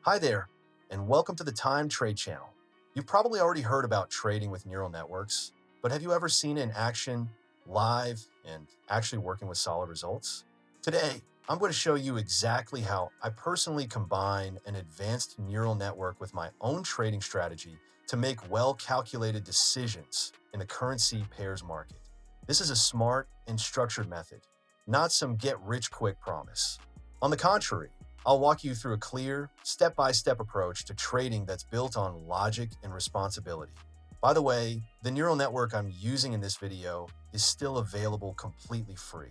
Hi there, and welcome to the Time Trade Channel. You've probably already heard about trading with neural networks, but have you ever seen it in action, live, and actually working with solid results? Today, I'm going to show you exactly how I personally combine an advanced neural network with my own trading strategy to make well-calculated decisions in the currency pairs market. This is a smart and structured method, not some get-rich-quick promise. On the contrary, I'll walk you through a clear, step-by-step approach to trading that's built on logic and responsibility. By the way, the neural network I'm using in this video is still available completely free.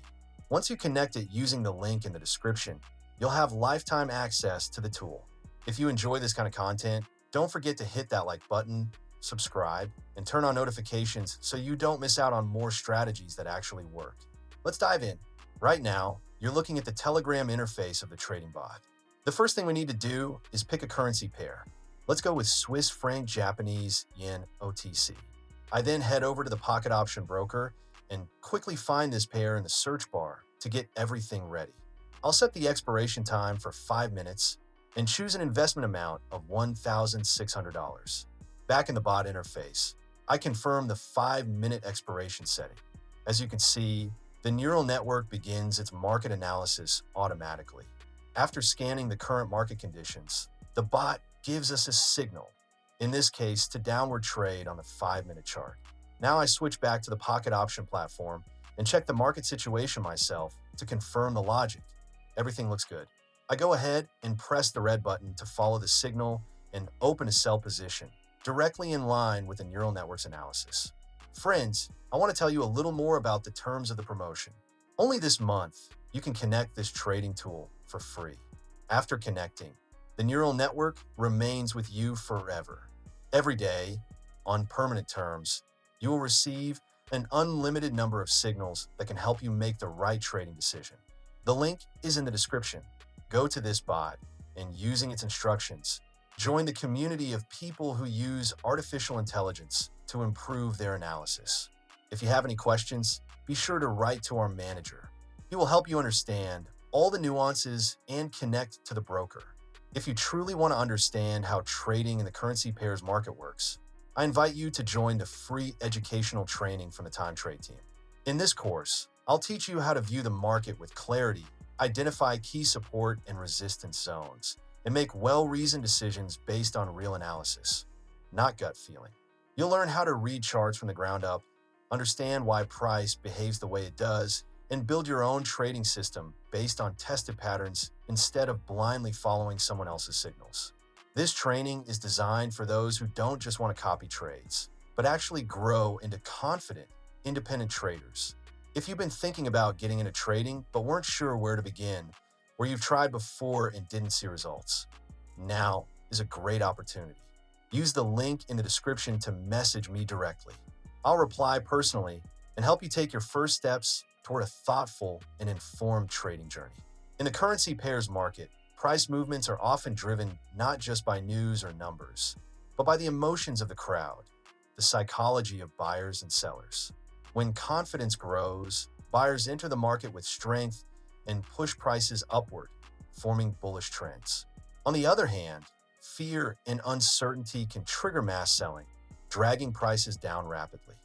Once you connect it using the link in the description, you'll have lifetime access to the tool. If you enjoy this kind of content, don't forget to hit that like button, subscribe, and turn on notifications so you don't miss out on more strategies that actually work. Let's dive in. Right now, you're looking at the Telegram interface of the trading bot. The first thing we need to do is pick a currency pair. Let's go with Swiss franc Japanese yen OTC. I then head over to the Pocket Option Broker and quickly find this pair in the search bar to get everything ready. I'll set the expiration time for 5 minutes and choose an investment amount of $1,600. Back in the bot interface, I confirm the 5-minute expiration setting. As you can see, the neural network begins its market analysis automatically. After scanning the current market conditions, the bot gives us a signal, in this case to downward trade on the 5-minute chart. Now I switch back to the Pocket Option platform and check the market situation myself to confirm the logic. Everything looks good. I go ahead and press the red button to follow the signal and open a sell position, directly in line with the neural network's analysis. Friends, I want to tell you a little more about the terms of the promotion. Only this month, you can connect this trading tool for free. After connecting, the neural network remains with you forever. Every day, on permanent terms, you will receive an unlimited number of signals that can help you make the right trading decision. The link is in the description. Go to this bot and, using its instructions, join the community of people who use artificial intelligence to improve their analysis. If you have any questions, be sure to write to our manager. He will help you understand all the nuances and connect to the broker. If you truly want to understand how trading in the currency pairs market works, I invite you to join the free educational training from the Time Trade team. In this course, I'll teach you how to view the market with clarity, identify key support and resistance zones, and make well-reasoned decisions based on real analysis, not gut feeling. You'll learn how to read charts from the ground up, understand why price behaves the way it does, and build your own trading system based on tested patterns instead of blindly following someone else's signals. This training is designed for those who don't just want to copy trades, but actually grow into confident, independent traders. If you've been thinking about getting into trading but weren't sure where to begin, or you've tried before and didn't see results, now is a great opportunity. Use the link in the description to message me directly. I'll reply personally and help you take your first steps toward a thoughtful and informed trading journey. In the currency pairs market, price movements are often driven not just by news or numbers, but by the emotions of the crowd, the psychology of buyers and sellers. When confidence grows, buyers enter the market with strength and push prices upward, forming bullish trends. On the other hand, fear and uncertainty can trigger mass selling, dragging prices down rapidly.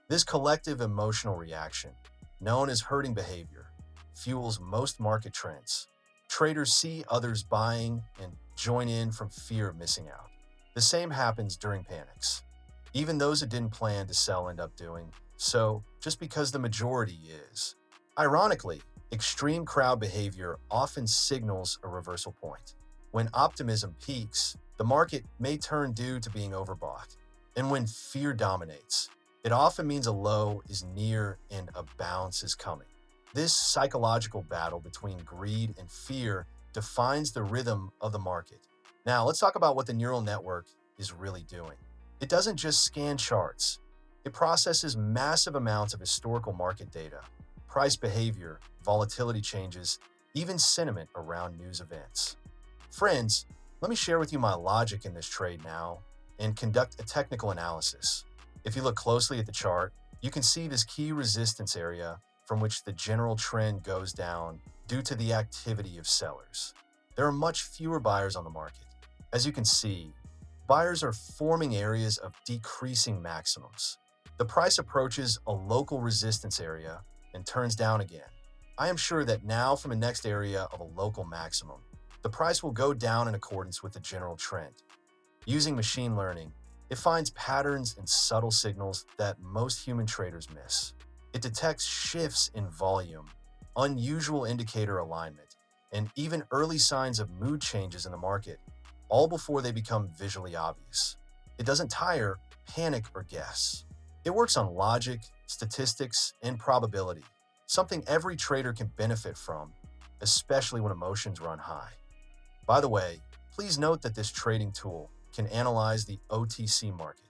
This collective emotional reaction, known as herding behavior, fuels most market trends. Traders see others buying and join in from fear of missing out. The same happens during panics. Even those that didn't plan to sell end up doing so just because the majority is. Ironically, extreme crowd behavior often signals a reversal point. When optimism peaks, the market may turn due to being overbought. And when fear dominates, it often means a low is near and a bounce is coming. This psychological battle between greed and fear defines the rhythm of the market. Now, let's talk about what the neural network is really doing. It doesn't just scan charts. It processes massive amounts of historical market data, price behavior, volatility changes, even sentiment around news events. Friends, let me share with you my logic in this trade now and conduct a technical analysis. If you look closely at the chart, you can see this key resistance area from which the general trend goes down due to the activity of sellers. There are much fewer buyers on the market. As you can see, buyers are forming areas of decreasing maximums. The price approaches a local resistance area and turns down again. I am sure that now from a next area of a local maximum, the price will go down in accordance with the general trend. Using machine learning, it finds patterns and subtle signals that most human traders miss. It detects shifts in volume, unusual indicator alignment, and even early signs of mood changes in the market, all before they become visually obvious. It doesn't tire, panic, or guess. It works on logic, statistics, and probability, something every trader can benefit from, especially when emotions run high. By the way, please note that this trading tool can analyze the OTC market.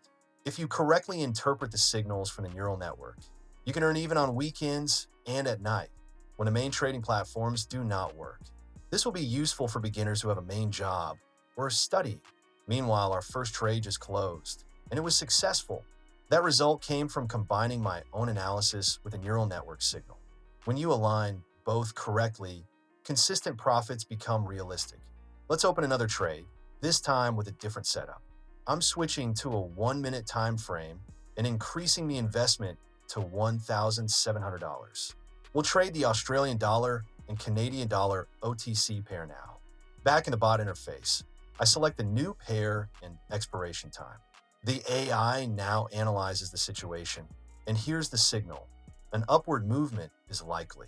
If you correctly interpret the signals from the neural network, you can earn even on weekends and at night, when the main trading platforms do not work. This will be useful for beginners who have a main job or are studying. Meanwhile, our first trade just closed, and it was successful. That result came from combining my own analysis with a neural network signal. When you align both correctly, consistent profits become realistic. Let's open another trade, this time with a different setup. I'm switching to a 1-minute time frame and increasing the investment to $1,700. We'll trade the Australian dollar and Canadian dollar OTC pair now. Back in the bot interface, I select the new pair and expiration time. The AI now analyzes the situation, and here's the signal. An upward movement is likely.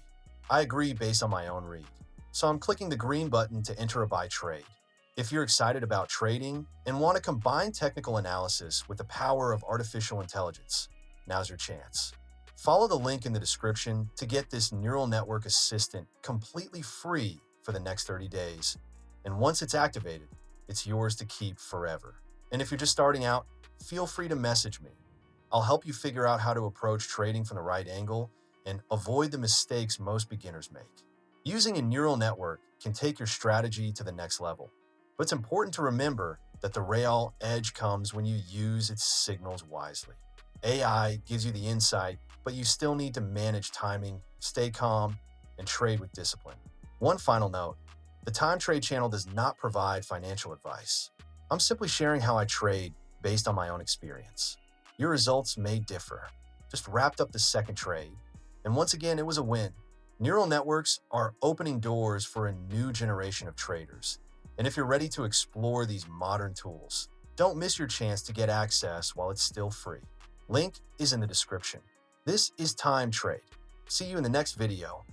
I agree based on my own read, so I'm clicking the green button to enter a buy trade. If you're excited about trading and want to combine technical analysis with the power of artificial intelligence, now's your chance. Follow the link in the description to get this neural network assistant completely free for the next 30 days. And once it's activated, it's yours to keep forever. And if you're just starting out, feel free to message me. I'll help you figure out how to approach trading from the right angle and avoid the mistakes most beginners make. Using a neural network can take your strategy to the next level. But it's important to remember that the real edge comes when you use its signals wisely. AI gives you the insight, but you still need to manage timing, stay calm, and trade with discipline. One final note, the Time Trade channel does not provide financial advice. I'm simply sharing how I trade based on my own experience. Your results may differ. Just wrapped up the second trade, and once again, it was a win. Neural networks are opening doors for a new generation of traders. And if you're ready to explore these modern tools, don't miss your chance to get access while it's still free. Link is in the description. This is Time Trade. See you in the next video.